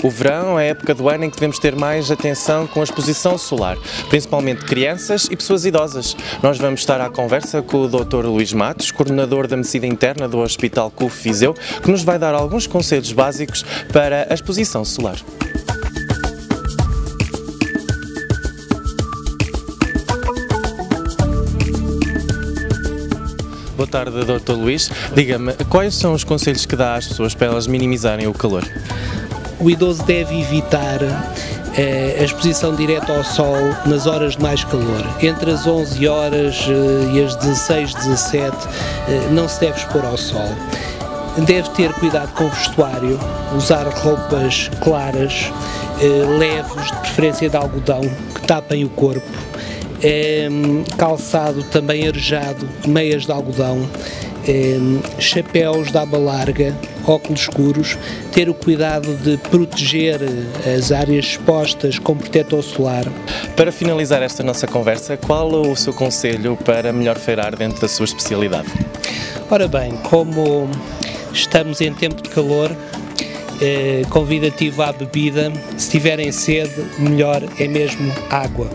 O verão é a época do ano em que devemos ter mais atenção com a exposição solar, principalmente crianças e pessoas idosas. Nós vamos estar à conversa com o Dr. Luís Matos, coordenador da Medicina Interna do Hospital CUF Viseu, que nos vai dar alguns conselhos básicos para a exposição solar. Boa tarde, Dr. Luís. Diga-me, quais são os conselhos que dá às pessoas para elas minimizarem o calor? O idoso deve evitar a exposição direta ao sol nas horas de mais calor. Entre as 11 horas e as 16, 17, não se deve expor ao sol. Deve ter cuidado com o vestuário, usar roupas claras, leves, de preferência de algodão, que tapem o corpo. Calçado também arejado, meias de algodão, chapéus de aba larga, óculos escuros, ter o cuidado de proteger as áreas expostas com protetor solar. Para finalizar esta nossa conversa, qual o seu conselho para melhor feirar dentro da sua especialidade? Ora bem, como estamos em tempo de calor, convidativo à bebida, se tiverem sede, melhor é mesmo água.